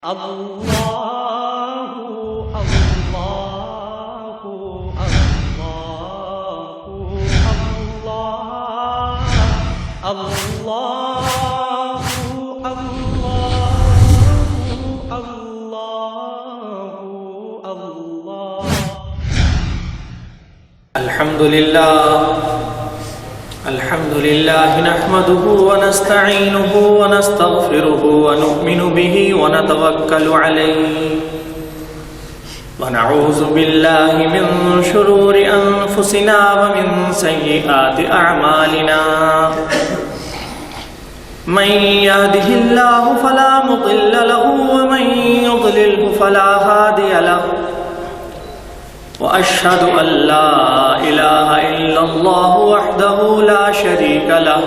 اللہ اللہ اللہ اللہ الحمد لله نحمده ونستعينه ونستغفره ونؤمن به ونتوكل عليه ونعوذ بالله من شرور أنفسنا ومن سيئات أعمالنا من يهده الله فلا مضل له ومن يضلله فلا هادي له وأشهد أن لا إله إلا الله وحده لا شريك له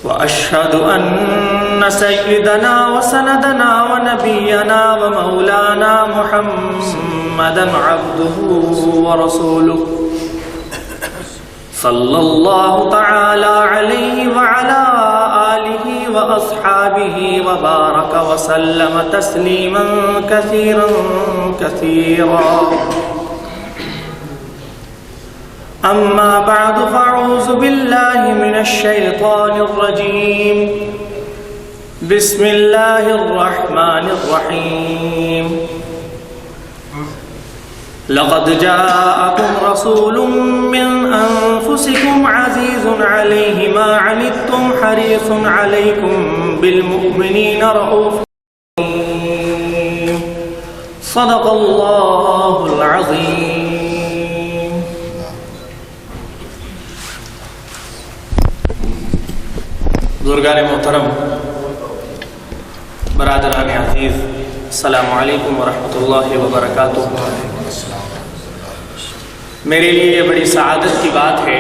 وأشهد أن سيدنا وسندنا ونبينا ومولانا محمدا عبده ورسوله صلى الله تعالى عليه وعلى آله وأصحابه وبارك وسلم تسليما كثيرا كثيرا أما بعد فأعوذ بالله من الشيطان الرجيم بسم الله الرحمن الرحيم لقد جاءكم رسول من أنفسكم عزيز عليه ما عنتم حريص عليكم بالمؤمنين رؤوف رحيم صدق الله العظيم. بزرگان محترم، برادران عزیز، السلام علیکم ورحمۃ اللہ وبرکاتہ. میرے لیے یہ بڑی سعادت کی بات ہے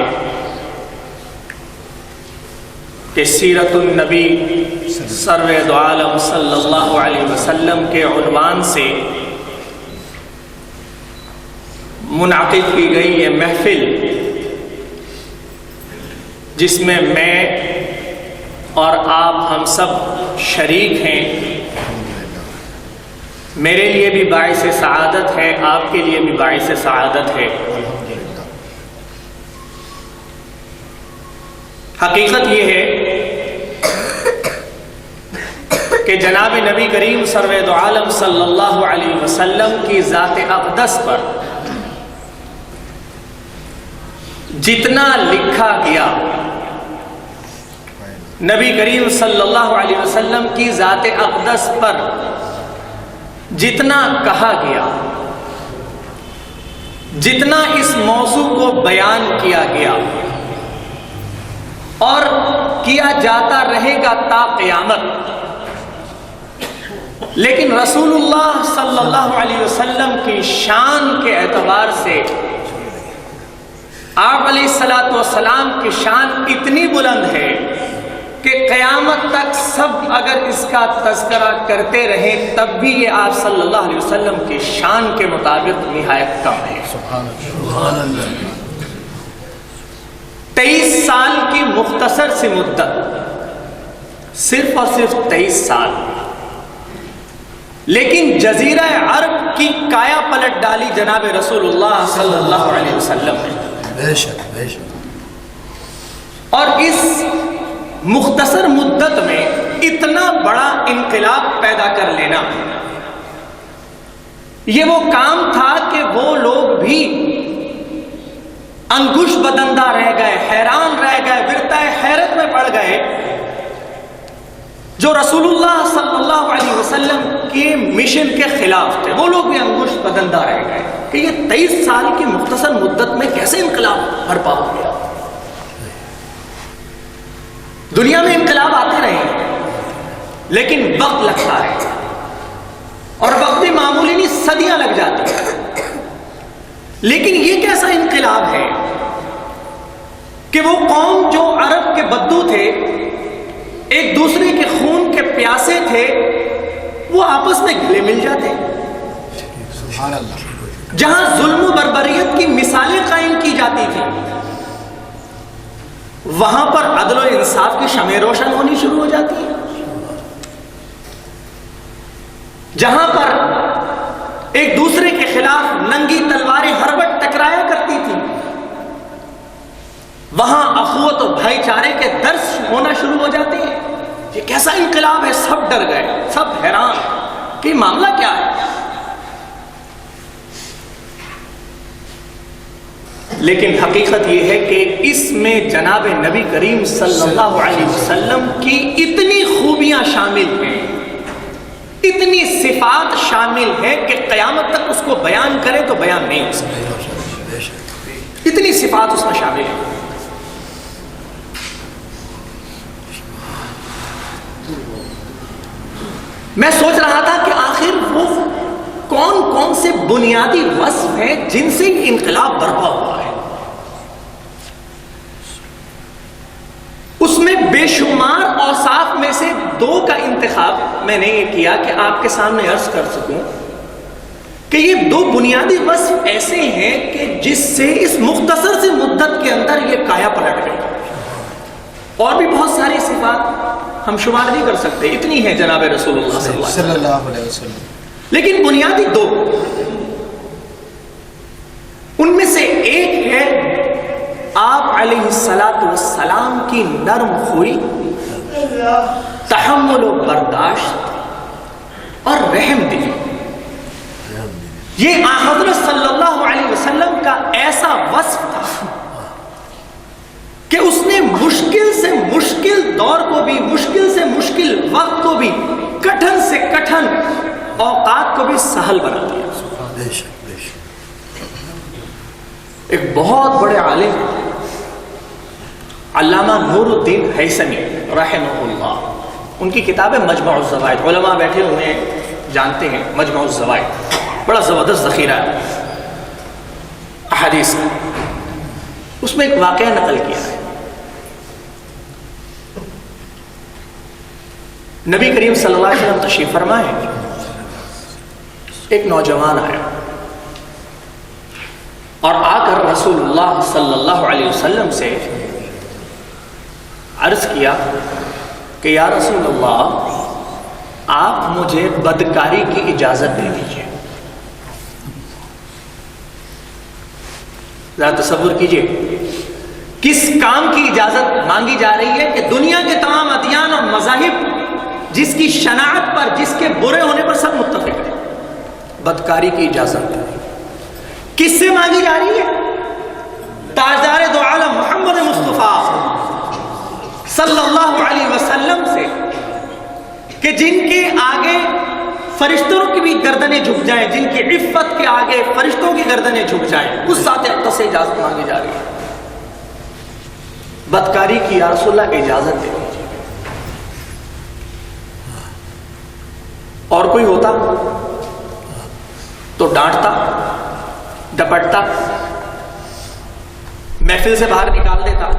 کہ سیرت النبی سرور دو عالم صلی اللہ علیہ وسلم کے عنوان سے منعقد کی گئی یہ محفل، جس میں میں اور آپ ہم سب شریک ہیں، میرے لیے بھی باعث سعادت ہے، آپ کے لیے بھی باعث سعادت ہے. حقیقت یہ ہے کہ جناب نبی کریم سرور دو عالم صلی اللہ علیہ وسلم کی ذات اقدس پر جتنا لکھا گیا، نبی کریم صلی اللہ علیہ وسلم کی ذات اقدس پر جتنا کہا گیا، جتنا اس موضوع کو بیان کیا گیا اور کیا جاتا رہے گا تا قیامت، لیکن رسول اللہ صلی اللہ علیہ وسلم کی شان کے اعتبار سے آپ علیہ السلام کی شان اتنی بلند ہے کہ قیامت تک سب اگر اس کا تذکرہ کرتے رہیں تب بھی یہ آپ صلی اللہ علیہ وسلم کی شان کے مطابق نہایت کم ہے. سبحان اللہ. 23 سال کی مختصر سی مدت، صرف اور صرف 23 سال، لیکن جزیرہ عرب کی کایا پلٹ ڈالی جناب رسول اللہ صلی اللہ علیہ وسلم نے. بے شک بے شک. اور اس مختصر مدت میں اتنا بڑا انقلاب پیدا کر لینا، یہ وہ کام تھا کہ وہ لوگ بھی انگوش بدندہ رہ گئے، حیران رہ گئے، ورطۂ حیرت میں پڑ گئے، جو رسول اللہ صلی اللہ علیہ وسلم کے مشن کے خلاف تھے. وہ لوگ بھی انگوش بدندہ رہ گئے کہ یہ 23 سال کی مختصر مدت میں کیسے انقلاب برپا ہو گیا. دنیا میں انقلاب آتے رہے لیکن وقت لگتا ہے، اور وقت بھی معمولی نہیں، صدیاں لگ جاتی ہیں. لیکن یہ کیسا انقلاب ہے کہ وہ قوم جو عرب کے بدو تھے، ایک دوسرے کے خون کے پیاسے تھے، وہ آپس میں گلے مل جاتے. جہاں ظلم و بربریت کی مثالیں قائم کی جاتی تھیں، وہاں پر عدل و انصاف کی شمع روشن ہونی شروع ہو جاتی ہے. جہاں پر ایک دوسرے کے خلاف ننگی تلواریں ہر وقت ٹکرایا کرتی تھی، وہاں اخوت و بھائی چارے کے درس ہونا شروع ہو جاتے ہیں۔ یہ کیسا انقلاب ہے، سب ڈر گئے، سب حیران کہ معاملہ کیا ہے۔ لیکن حقیقت یہ ہے کہ اس میں جناب نبی کریم صلی اللہ علیہ وسلم کی اتنی خوبیاں شامل ہیں، اتنی صفات شامل ہیں کہ قیامت تک اس کو بیان کرے تو بیان نہیں ہو سکے، اتنی صفات اس میں شامل ہیں۔ میں سوچ رہا تھا کہ آخر وہ کون کون سے بنیادی وصف ہیں جن سے یہ انقلاب برپا ہوا ہے۔ اس میں بے شمار اوصاف میں سے دو کا انتخاب میں نے یہ کیا کہ آپ کے سامنے عرض کر سکوں کہ یہ دو بنیادی وصف ایسے ہیں کہ جس سے اس مختصر سی مدت کے اندر یہ کایا پلٹ گئی۔ اور بھی بہت ساری صفات ہم شمار نہیں کر سکتے، اتنی ہیں جناب رسول اللہ صلی اللہ علیہ وسلم، لیکن بنیادی دو، ان میں سے ایک ہے آپ علیہ السلام کی نرم خوئی، تحمل و برداشت اور رحم دلی۔ یہ حضرت صلی اللہ علیہ وسلم کا ایسا وصف تھا کہ اس نے مشکل سے مشکل دور کو بھی، مشکل سے مشکل وقت کو بھی، کٹھن سے کٹھن اوقات کو بھی سہل بنا دیا۔ ایک بہت بڑے عالم علامہ نور الدین ہیثمی رحمہ اللہ، ان کی کتاب ہے مجمع الزوائد، علماء بیٹھے انہیں جانتے ہیں، مجمع الزوائد بڑا زبردست ذخیرہ ہے احادیث کا۔ اس میں ایک واقعہ نقل کیا ہے۔ نبی کریم صلی اللہ علیہ وسلم تشریف فرما ہے، ایک نوجوان آیا اور آ کر رسول اللہ صلی اللہ علیہ وسلم سے عرض کیا کہ یا رسول اللہ، آپ مجھے بدکاری کی اجازت دے دیجیے۔ ذرا تصور کیجئے کس کام کی اجازت مانگی جا رہی ہے کہ دنیا کے تمام ادیان اور مذاہب جس کی شناعت پر، جس کے برے ہونے پر سب متفق ہیں، بدکاری کی اجازت کس سے مانگی جا رہی ہے؟ تاجدار دو عالم محمد مصطفیٰ صلی اللہ علیہ وسلم سے، کہ جن کے آگے فرشتوں کی بھی گردنیں جھک جائیں، جن کی عفت کے آگے فرشتوں کی گردنیں جھک جائیں، اس ذات اقدس سے اجازت مانگی جا رہی ہے۔ بدکاری کی یا رسول اللہ اجازت دے دیجیے۔ اور کوئی ہوتا تو ڈانٹتا، ڈپٹتا، محفل سے باہر نکال دیتا،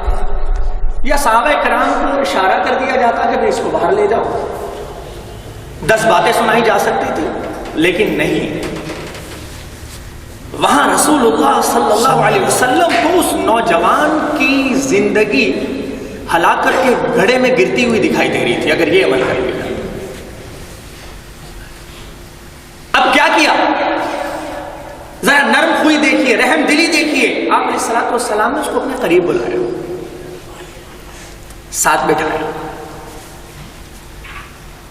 یا صحابہ کرام کو اشارہ کر دیا جاتا کہ اس کو باہر لے جاؤ، 10 باتیں سنائی جا سکتی تھی، لیکن نہیں۔ وہاں رسول اللہ صلی اللہ علیہ وسلم کو اس نوجوان کی زندگی ہلاکت کے گڑھے میں گرتی ہوئی دکھائی دے رہی تھی اگر یہ عمل کر لیا۔ اب کیا کیا؟ ذرا نرم خوئی دیکھیے، رحم دلی دیکھیے۔ آپ علیہ الصلوۃ والسلام نے اس کو اپنے قریب بلایا، ساتھ بٹھایا،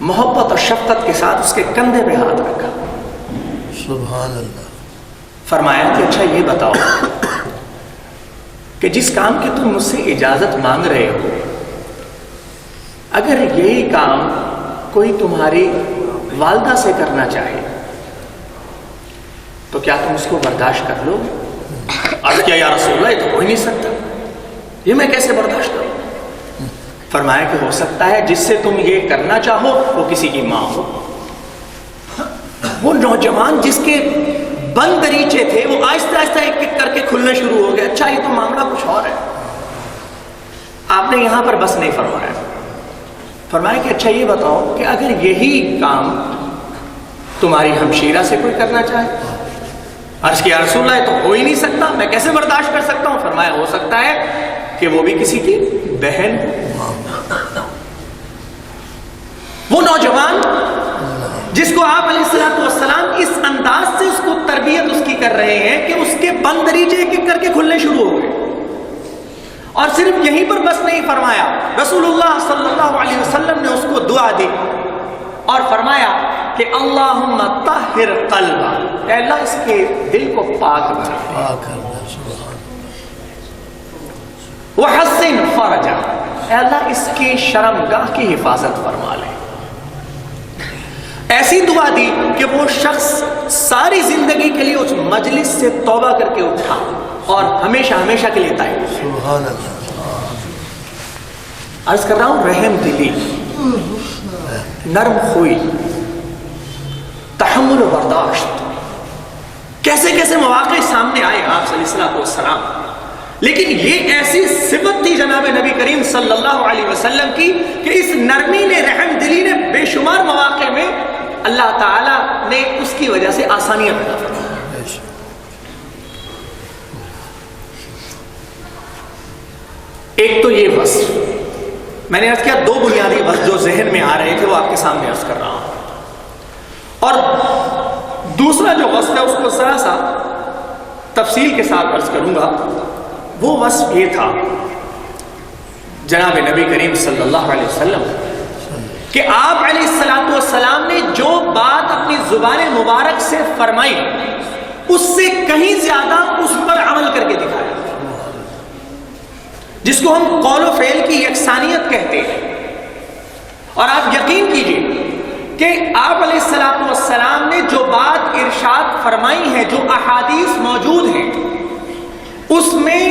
محبت اور شفقت کے ساتھ اس کے کندھے پہ ہاتھ رکھا، سبحان اللہ، فرمایا کہ اچھا یہ بتاؤ کہ جس کام کی تم مجھ سے اجازت مانگ رہے ہو، اگر یہی کام کوئی تمہاری والدہ سے کرنا چاہے تو کیا تم اس کو برداشت کر لو؟ عرض کیا یا رسول اللہ، یہ تو ہو ہی نہیں سکتا، یہ میں کیسے برداشت کروں؟ فرمایا کہ ہو سکتا ہے جس سے تم یہ کرنا چاہو وہ کسی کی ماں ہو۔ وہ نوجوان جس کے بند دریچے تھے وہ آہستہ آہستہ ایک ایک کر کے کھلنے شروع ہو گئے۔ اچھا یہ تو معاملہ کچھ اور ہے۔ آپ نے یہاں پر بس نہیں فرمایا، فرمایا کہ اچھا یہ بتاؤ کہ اگر یہی کام تمہاری ہمشیرہ سے کوئی کرنا چاہے؟ عرض کیا رسول اللہ، یہ تو ہو ہی نہیں سکتا، میں کیسے برداشت کر سکتا ہوں؟ فرمایا ہو سکتا ہے کہ وہ بھی کسی کی بہن۔ وہ نوجوان جس کو آپ علیہ السلام اس انداز سے اس کو تربیت اس کی کر رہے ہیں کہ اس کے بند دریچے ایک ایک کر کے کھلنے شروع ہو گئے. اور صرف یہیں پر بس نہیں فرمایا, رسول اللہ صلی اللہ علیہ وسلم نے اس کو دعا دی اور فرمایا کہ اللہم طہر قلبہ, اے اللہ اس کے دل کو پاک بنا, وحسن فرجہ, اے اللہ اس کی شرمگاہ کی حفاظت فرما لے. ایسی دعا دی کہ وہ شخص ساری زندگی کے لیے اس مجلس سے توبہ کر کے اٹھا اور ہمیشہ ہمیشہ کے لیے تائب. سبحان اللہ. عرض کر رہا ہوں, رحم دلی, نرم خوئی, تحمل و برداشت, کیسے کیسے مواقع سامنے آئے آپ صلی اللہ علیہ وسلم. لیکن یہ ایسی صفت تھی جناب نبی کریم صلی اللہ علیہ وسلم کی کہ اس نرمی نے, رحم دلی نے بے شمار مواقع میں اللہ تعالیٰ نے اس کی وجہ سے آسانیاں پیدا فرمائی. ایک تو یہ وصف میں نے عرض کیا, دو بنیادی وصف جو ذہن میں آ رہے تھے وہ آپ کے سامنے عرض کر رہا ہوں. اور دوسرا جو وصف ہے اس کو ذرا سا تفصیل کے ساتھ عرض کروں گا. وہ وصف یہ تھا جناب نبی کریم صلی اللہ علیہ وسلم کہ آپ علیہ السلام نے جو بات اپنی زبان مبارک سے فرمائی اس سے کہیں زیادہ اس پر عمل کر کے دکھایا, جس کو ہم قول و فعل کی یکسانیت کہتے ہیں. اور آپ یقین کیجئے کہ آپ علیہ السلام نے جو بات ارشاد فرمائی ہے, جو احادیث موجود ہیں, اس میں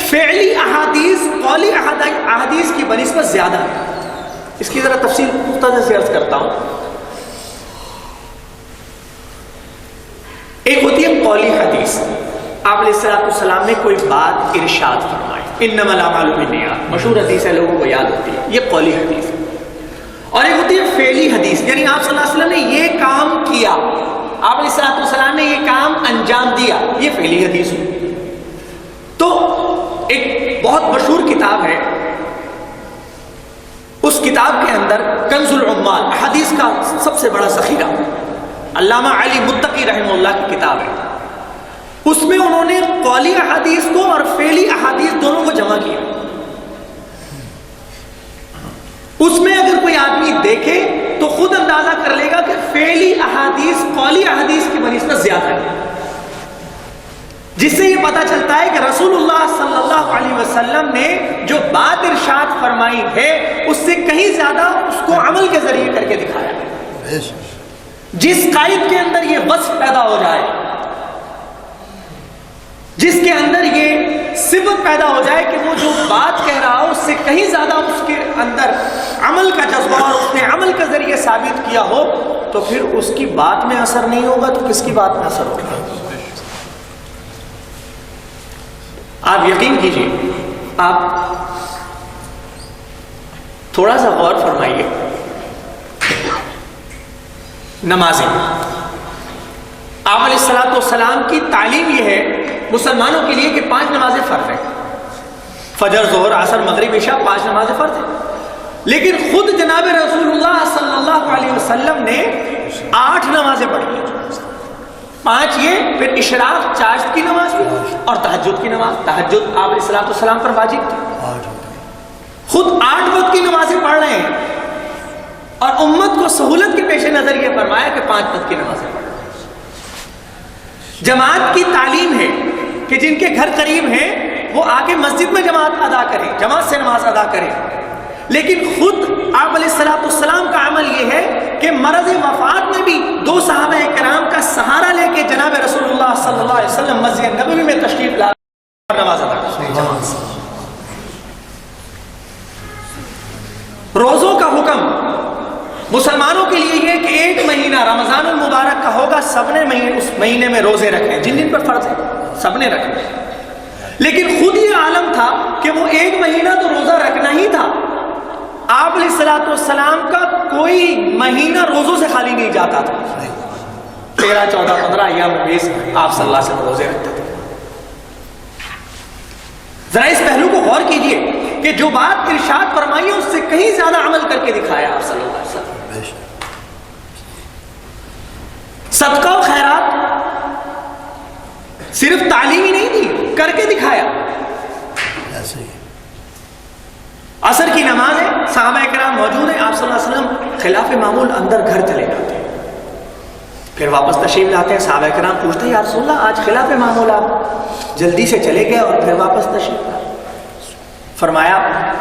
فعلی احادیث قولی احادیث کی بنسبت زیادہ ہے. اس کی ذرا تفصیل مختصر سے عرض کرتا ہوں. ایک ہوتی ہے قولی حدیث, آپ علیہ السلام نے کوئی بات ارشاد فرمائی, انما الاعمال بالنیات, مشہور حدیث ہے, لوگوں کو یاد ہوتی ہے, یہ قولی حدیث. اور ایک ہوتی ہے فعلی حدیث, یعنی آپ صلی اللہ علیہ وسلم نے یہ کام کیا, آپ علیہ السلام نے یہ کام انجام دیا, یہ فعلی حدیث ہوئی. تو ایک بہت مشہور کتاب ہے, اس کتاب کے اندر کنز العمال, حدیث کا سب سے بڑا ذخیرہ, علامہ علی متقی رحمہ اللہ کی کتاب ہے. اس میں انہوں نے قولی احادیث کو اور فعلی احادیث دونوں کو جمع کیا. اس میں اگر کوئی آدمی دیکھے تو خود اندازہ کر لے گا کہ فعلی احادیث قولی احادیث کی بنسبت زیادہ ہے, جس سے یہ پتا چلتا ہے کہ رسول اللہ صلی اللہ علیہ وسلم نے جو بات ارشاد فرمائی ہے اس سے کہیں زیادہ اس کو عمل کے ذریعے کر کے دکھایا ہے. جس قائد کے اندر یہ وصف پیدا ہو جائے, جس کے اندر یہ صفت پیدا ہو جائے کہ وہ جو بات کہہ رہا ہو اس سے کہیں زیادہ اس کے اندر عمل کا جذبہ اور اس نے عمل کے ذریعے ثابت کیا ہو, تو پھر اس کی بات میں اثر نہیں ہوگا تو کس کی بات میں اثر ہوگا. آپ یقین کیجئے, آپ تھوڑا سا غور فرمائیے. نمازیں, آپ علیہ السلام کی تعلیم یہ ہے مسلمانوں کے لیے کہ 5 نمازیں فرض ہیں, فجر, ظہر, عصر, مغرب, عشاء, 5 نمازیں فرض ہیں. لیکن خود جناب رسول اللہ صلی اللہ علیہ وسلم نے 8 نمازیں پڑھی, 5 یہ, پھر اشراق, چاشت کی نماز بھی, اور تہجد کی نماز. تہجد آپ علیہ السلام پر واجب تھی, خود 8 وقت کی نمازیں پڑھ رہے ہیں, اور امت کو سہولت کے پیش نظر یہ فرمایا کہ 5 وقت کی نمازیں پڑھ. جماعت کی تعلیم ہے کہ جن کے گھر قریب ہیں وہ آ کے مسجد میں جماعت ادا کریں, جماعت سے نماز ادا کریں. لیکن خود آپ علیہ السلام کا عمل یہ ہے کہ مرض وفات میں بھی 2 صحابہ کرام کا سہارا لے کے جناب رسول اللہ صلی اللہ علیہ وسلم مسجد نبوی میں تشریف لا کر نماز ادا کریں. روزوں کا حکم مسلمانوں کے لیے یہ کہ 1 مہینہ رمضان المبارک کا ہوگا, سب نے اس مہینے میں روزے رکھیں, جن جن پر فرض ہے سب نے رکھیں. لیکن خود یہ عالم تھا کہ وہ 1 مہینہ تو روزہ رکھنا ہی تھا. آپ علیہ السلام کا کوئی مہینہ روزوں سے خالی نہیں جاتا تھا. 13, 14, 15 ایام 20 آپ صلی اللہ علیہ وسلم روزے رکھتے تھے. ذرا اس پہلو کو غور کیجئے کہ جو بات ارشاد فرمائی ہے اس سے کہیں زیادہ عمل کر کے دکھایا آپ صلی اللہ علیہ وسلم. صرف تعلیم ہی نہیں دی، کر کے دکھایا۔ ایسے ہی عصر کی نماز ہے، صحابہ کرام موجود ہیں، آپ صلی اللہ علیہ وسلم خلاف معمول اندر گھر چلے جاتے ہیں، پھر واپس تشریف لاتے ہیں۔ صحابہ کرام پوچھتے ہیں یا رسول اللہ آج خلاف معمول آپ جلدی سے چلے گئے اور پھر واپس تشریف لائے۔ فرمایا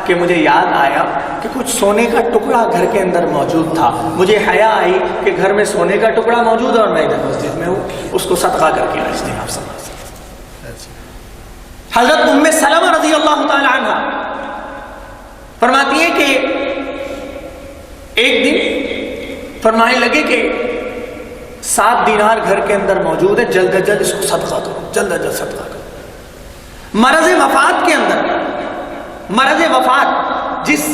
کہ مجھے یاد آیا کہ کچھ سونے کا ٹکڑا گھر کے اندر موجود تھا، مجھے حیا آئی کہ گھر میں سونے کا ٹکڑا موجود ہے اور میں ادھر مسجد میں ہوں، اس کو صدقہ کر کے بھیجتے ہیں آپ صلی اللہ علیہ وسلم۔ حضرت ام سلمہ رضی اللہ تعالی عنہ فرماتی ہیں کہ ایک دن فرمانے لگے کہ 7 دینار گھر کے اندر موجود ہے، جلد از جلد اس کو صدقہ کرو، جلد از جلد صدقہ کرو۔ مرض وفات کے اندر، مرض وفات جس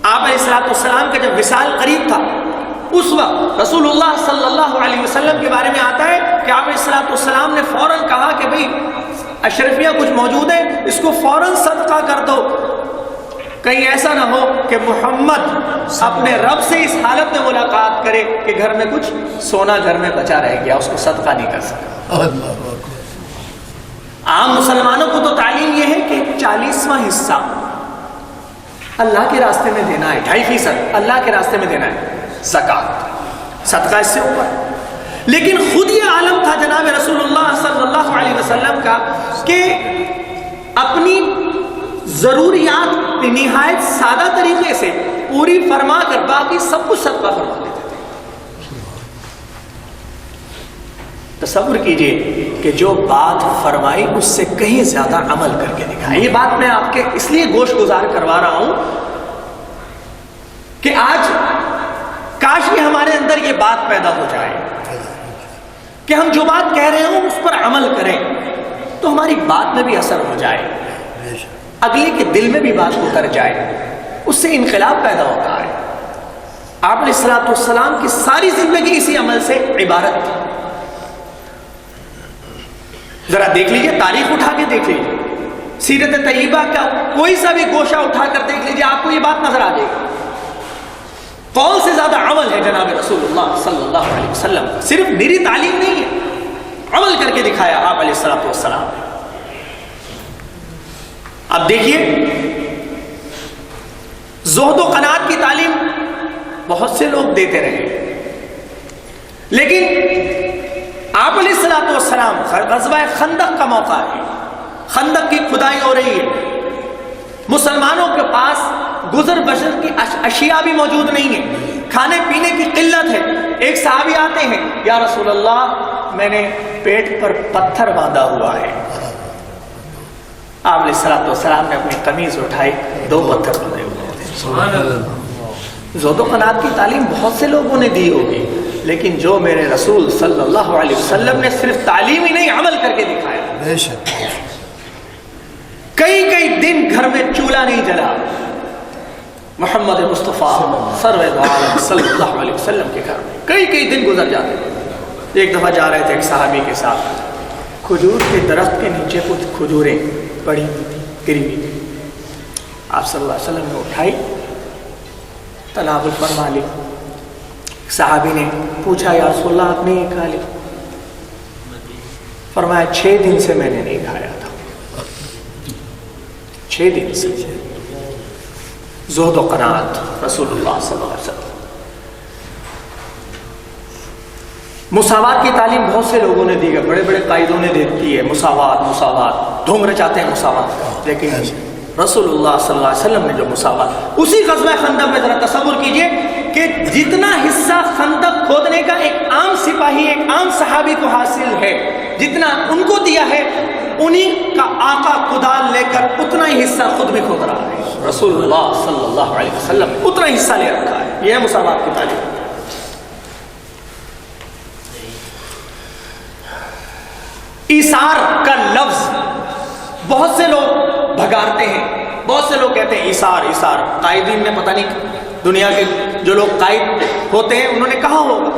آپ علیہ السلام کا جب وصال قریب تھا، اس وقت رسول اللہ صلی اللہ علیہ وسلم کے بارے میں آتا ہے کہ آپ علیہ السلام نے فوراً کہا کہ بھئی اشرفیہ کچھ موجود ہے، اس کو فوراً صدقہ کر دو، کہیں ایسا نہ ہو کہ محمد اپنے رب سے اس حالت میں ملاقات کرے کہ گھر میں کچھ سونا گھر میں بچا رہ گیا، اس کو صدقہ نہیں کر سکا۔ اللہ اکبر۔ عام مسلمانوں کو تو تعلیم یہ ہے کہ 40واں حصہ اللہ کے راستے میں دینا ہے، 2.5% اللہ کے راستے میں دینا ہے، زکوٰۃ، صدقہ اس سے اوپر۔ لیکن خود یہ عالم تھا جناب رسول اللہ صلی اللہ علیہ وسلم کا کہ اپنی ضروریات نہایت سادہ طریقے سے پوری فرما کر باقی سب کچھ صدقہ فرما دیتے تھے۔ تصور کیجئے کہ جو بات فرمائی اس سے کہیں زیادہ عمل کر کے دکھائے۔ یہ بات میں آپ کے اس لیے گوش گزار کروا رہا ہوں کہ آج کاش یہ ہمارے اندر یہ بات پیدا ہو جائے کہ ہم جو بات کہہ رہے ہوں اس پر عمل کریں تو ہماری بات میں بھی اثر ہو جائے، اگلے کے دل میں بھی بات اتر جائے، اس سے انقلاب پیدا ہوتا ہے۔ آپ علیہ السلام کی ساری زندگی اسی عمل سے عبارت تھی۔ ذرا دیکھ لیجئے، تاریخ اٹھا کے دیکھ لیجئے، سیرت طیبہ کا کوئی سا بھی گوشہ اٹھا کر دیکھ لیجئے، آپ کو یہ بات نظر آ جائے گی۔ قول سے زیادہ عمل ہے جناب رسول اللہ صلی اللہ علیہ وسلم، صرف میری تعلیم نہیں ہے، عمل کر کے دکھایا آپ علیہ السلام نے۔ اب دیکھیے، زہد و قناعت کی تعلیم بہت سے لوگ دیتے رہے، لیکن آپ علیہ السلام غزوہ خندق کا موقع ہے، خندق کی کھدائی ہو رہی ہے، مسلمانوں کے پاس گزر بسر کی اشیاء بھی موجود نہیں ہیں، کھانے پینے کی قلت ہے۔ ایک صحابی آتے ہیں، یا رسول اللہ میں نے پیٹ پر پتھر باندھا ہوا ہے۔ آپ علیہ السلام نے اپنی قمیض اٹھائی، 2 پتھر باندھے ہوئے تھے۔ سبحان اللہ۔ زہد و قناعت کی تعلیم بہت سے لوگوں نے دی ہوگی، لیکن جو میرے رسول صلی اللہ علیہ وسلم نے صرف تعلیم ہی نہیں عمل کر کے دکھایا۔ بے شک۔ کئی دن گھر میں چولہا نہیں جلا، محمد مصطفیٰ سرور عالم صلی اللہ علیہ وسلم کے گھر میں کئی دن گزر جاتے تھے۔ ایک دفعہ جا رہے تھے ایک صحابی کے ساتھ، کھجور کے درخت کے نیچے کچھ کھجوریں پڑی ہوئی تھی، گری ہوئی تھی، آپ صلی اللہ علیہ وسلم نے اٹھائی، تناول فرما لی۔ صحابی نے پوچھا یا رسول اللہ آپ نے یہ کھا لی؟ فرمایا 6 دن سے میں نے نہیں کھایا تھا، 6 دن سے۔ زہد و قناعت رسول اللہ صلی اللہ علیہ وسلم۔ مساوات کی تعلیم بہت سے لوگوں نے دی ہے، بڑے بڑے قائدوں نے دی ہے، مساوات دھوم رچاتے ہیں مساوات کا، لیکن رسول اللہ صلی اللہ علیہ وسلم نے جو مساوات، اسی غزوہ خندق میں ذرا تصور کیجئے کہ جتنا حصہ خندق کھودنے کا ایک عام سپاہی، ایک عام صحابی کو حاصل ہے، جتنا ان کو دیا ہے، انہی کا آقا کدال لے کر اتنا ہی حصہ خود بھی کھود رہا ہے۔ رسول اللہ صلی اللہ علیہ وسلم نے اتنا ہی حصہ لے رکھا ہے۔ یہ ہے مساوات کی تعلیم۔ ایثار کا لفظ بہت سے لوگ بھگارتے ہیں، بہت سے لوگ کہتے ہیں ایثار ایثار، قائدین نے پتہ نہیں، دنیا کے جو لوگ قائد ہوتے ہیں انہوں نے کہا ہوگا،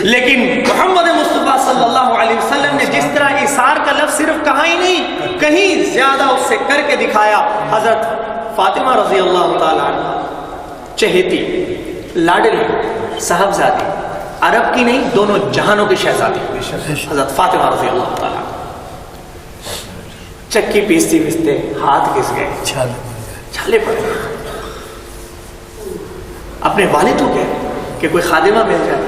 لیکن محمد مصطفیٰ صلی اللہ علیہ وسلم نے جس طرح ایثار کا لفظ صرف کہا ہی نہیں، کہیں زیادہ اس سے کر کے دکھایا۔ حضرت فاطمہ رضی اللہ تعالیٰ عنہ، چہیتی لاڈلی صاحبزادی عرب کی نہیں دونوں جہانوں کی شہزادی حضرت فاطمہ رضی اللہ تعالیٰ. چکی پیستے پیستے ہاتھ گھس گئے, چھالے پڑ گئے. اپنے والد کو کہے کہ کوئی خادمہ مل جائے.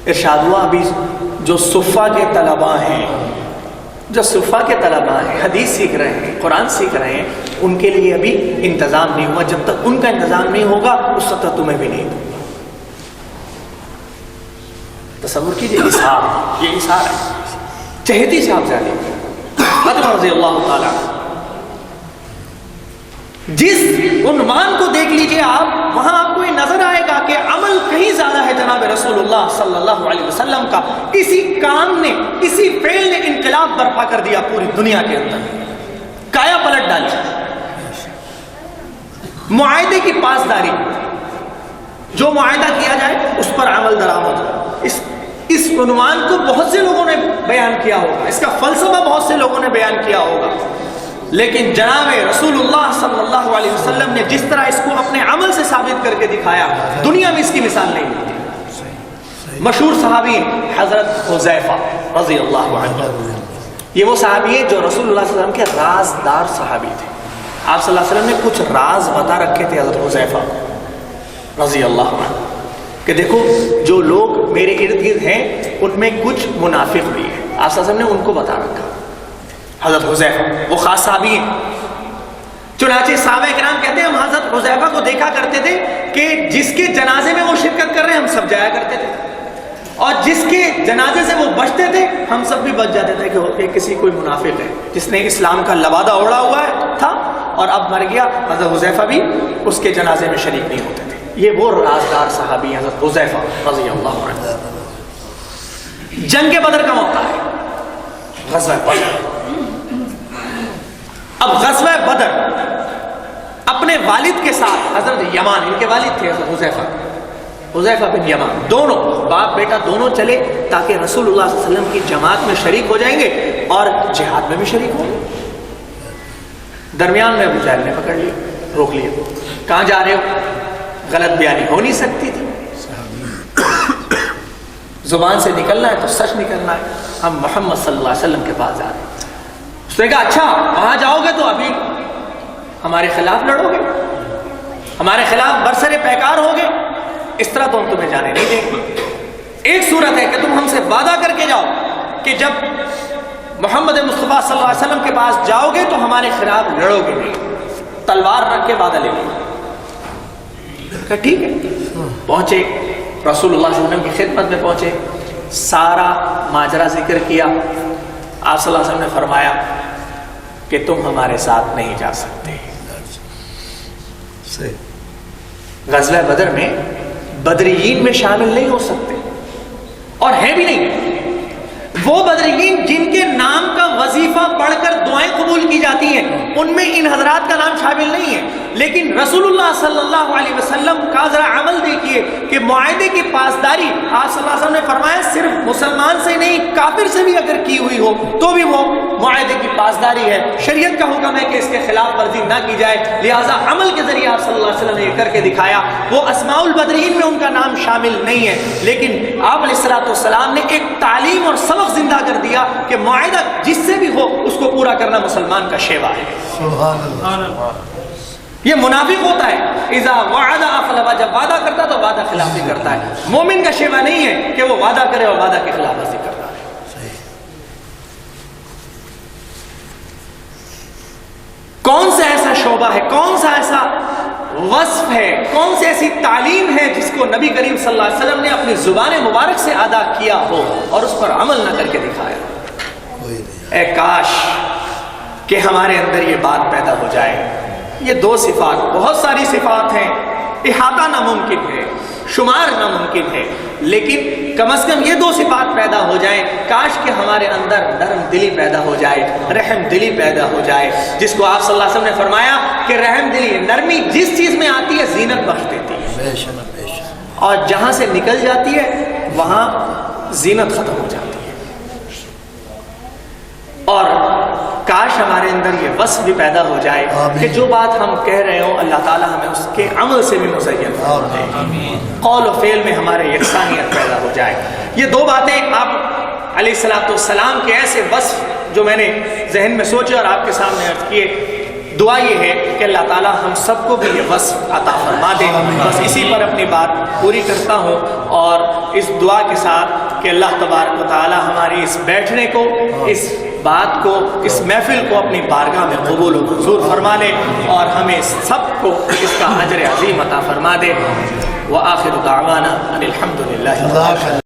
ارشاد ہوا ابھی جو صفہ کے طلباء ہیں, جو صفہ کے طلباء ہیں, حدیث سیکھ رہے ہیں, قرآن سیکھ رہے ہیں, ان کے لیے ابھی انتظام نہیں ہوا. جب تک ان کا انتظام نہیں ہوگا اس وقت تک تمہیں بھی نہیں دوں گا. تصور کیجیے اثار, یہ اثار ہے چہیتی صاحبزادی فاطمہ رضی اللہ تعالیٰ. جس عنوان کو دیکھ لیجئے آپ, وہاں آپ کو یہ نظر آئے گا کہ عمل کہیں زیادہ ہے جناب رسول اللہ صلی اللہ علیہ وسلم کا. اسی کام نے, اسی فعل نے انقلاب برپا کر دیا پوری دنیا کے اندر, کایا پلٹ ڈالی. معاہدے کی پاسداری, جو معاہدہ کیا جائے اس پر عمل درآمد. اس عنوان کو بہت سے لوگوں نے بیان کیا ہوگا, اس کا فلسفہ بہت سے لوگوں نے بیان کیا ہوگا, لیکن جناب رسول اللہ صلی اللہ علیہ وسلم نے جس طرح اس کو اپنے عمل سے ثابت کر کے دکھایا, دنیا میں اس کی مثال نہیں ملتی. مشہور صحابی حضرت حذیفہ رضی اللہ عنہ, یہ وہ صحابی ہے جو رسول اللہ صلی اللہ علیہ وسلم کے رازدار صحابی تھے. آپ صلی اللہ علیہ وسلم نے کچھ راز بتا رکھے تھے حضرت حذیفہ رضی اللہ عنہ کہ دیکھو جو لوگ میرے ارد گرد ہیں ان میں کچھ منافق بھی ہیں. آپ صلی اللہ علیہ وسلم نے ان کو بتا رکھا. حضرت حذیفہ وہ خاص صحابی ہیں. چنانچہ صحابہ کرام کہتے ہیں ہم حضرت حذیفہ کو دیکھا کرتے تھے کہ جس کے جنازے میں وہ شرکت کر رہے ہیں ہم سب جایا کرتے تھے, اور جس کے جنازے سے وہ بچتے تھے ہم سب بھی بچ جاتے تھے کہ کسی کوئی منافق ہے جس نے اسلام کا لبادہ اوڑا ہوا تھا اور اب مر گیا. حضرت حذیفہ بھی اس کے جنازے میں شریک نہیں ہوتے تھے. یہ وہ رازدار صحابی ہیں حضرت حذیفہ رضی اللہ عنہ. جنگ بدر کا موقع ہے, غزوہ بدر. اب غزوہ بدر اپنے والد کے ساتھ حضرت یمان, ان کے والد تھے حذیفہ, حذیفہ بن یمان, دونوں باپ بیٹا دونوں چلے تاکہ رسول اللہ صلی اللہ علیہ وسلم کی جماعت میں شریک ہو جائیں گے اور جہاد میں بھی شریک ہوں گے. درمیان میں ابو جہل نے پکڑ لیا, روک لیا. کہاں جا رہے ہو؟ غلط بیانی ہو نہیں سکتی تھی, زبان سے نکلنا ہے تو سچ نکلنا ہے. ہم محمد صلی اللہ علیہ وسلم کے پاس جا رہے ہیں. اس نے کہا اچھا وہاں جاؤ گے تو ابھی ہمارے خلاف لڑو گے, ہمارے خلاف برسر پیکار ہوگے, اس طرح تو ہم تمہیں جانے نہیں دیں گے. ایک صورت ہے کہ تم ہم سے وعدہ کر کے جاؤ کہ جب محمد مصطفیٰ صلی اللہ علیہ وسلم کے پاس جاؤ گے تو ہمارے خلاف لڑو گے نہیں, تلوار رکھ کے وعدہ لے لو. کہ ٹھیک ہے. پہنچے رسول اللہ صلی اللہ علیہ وسلم کی خدمت میں پہنچے, سارا ماجرا ذکر کیا. آپ صلی اللہ علیہ وسلم نے فرمایا کہ تم ہمارے ساتھ نہیں جا سکتے. غزوہ بدر میں بدریین میں شامل نہیں ہو سکتے, اور ہے بھی نہیں. وہ بدریین جن کے نام کا وظیفہ پڑھ کر دعائیں قبول کی جاتی ہیں ان میں ان حضرات کا نام شامل نہیں ہے. لیکن رسول اللہ صلی اللہ علیہ وسلم کا ذرا عمل دیکھیے کہ معاہدے کی پاسداری آپ صلی اللہ علیہ وسلم نے فرمایا صرف مسلمان سے نہیں کافر سے بھی اگر کی ہوئی ہو تو بھی وہ معاہدے کی پاسداری ہے. شریعت کا حکم ہے کہ اس کے خلاف ورزی نہ کی جائے, لہٰذا عمل کے ذریعے آپ صلی اللہ علیہ وسلم نے یہ کر کے دکھایا. وہ اسماء البدرین میں ان کا نام شامل نہیں ہے, لیکن آپ علیہ الصلوۃ والسلام نے ایک تعلیم اور سبق زندہ کر دیا کہ معاہدہ جس سے بھی ہو اس کو پورا کرنا مسلمان کا شیوا ہے. سبحان اللہ. یہ منافق ہوتا ہے اذا وعد اخلف, جب وعدہ کرتا تو وعدہ خلافی کرتا ہے. مومن کا شیوا نہیں ہے کہ وہ وعدہ کرے اور وعدہ کے خلاف ورزی کرتا ہے. کون سا ایسا شعبہ ہے, کون سا ایسا وصف ہے, کون سی ایسی تعلیم ہے جس کو نبی کریم صلی اللہ علیہ وسلم نے اپنی زبان مبارک سے ادا کیا ہو اور اس پر عمل نہ کر کے دکھایا؟ اے کاش کہ ہمارے اندر یہ بات پیدا ہو جائے. یہ دو صفات, بہت ساری صفات ہیں, احاطہ ناممکن ہے, شمار ناممکن ہے, لیکن کم از کم یہ دو صفات پیدا ہو جائیں. کاش کہ ہمارے اندر نرم دلی پیدا ہو جائے, رحم دلی پیدا ہو جائے, جس کو آپ صلی اللہ علیہ وسلم نے فرمایا کہ رحم دلی, نرمی جس چیز میں آتی ہے زینت بخش دیتی ہے, اور جہاں سے نکل جاتی ہے وہاں زینت ختم ہو جاتی ہے. اور کاش ہمارے اندر یہ وصف بھی پیدا ہو جائے کہ جو بات ہم کہہ رہے ہوں اللہ تعالیٰ ہمیں اس کے عمل سے بھی مزین فرما دے، قول و فعل میں ہمارے یکسانیت پیدا ہو جائے۔ یہ دو باتیں آپ علیہ الصلوۃ والسلام کے ایسے وصف جو میں نے ذہن میں سوچے اور آپ کے سامنے عرض کیے۔ دعا یہ ہے کہ اللہ تعالیٰ ہم سب کو بھی یہ وصف عطا فرما دے۔ بس اسی پر اپنی بات پوری کرتا ہوں اور اس دعا کے ساتھ کہ اللہ تبارک و تعالیٰ ہماری اس بیٹھنے کو، اس بات کو، اس محفل کو اپنی بارگاہ میں قبول و منظور فرما لے اور ہمیں سب کو اس کا اجر عظیم عطا فرما دے۔ وآخر دعوانا ان الحمد للہ۔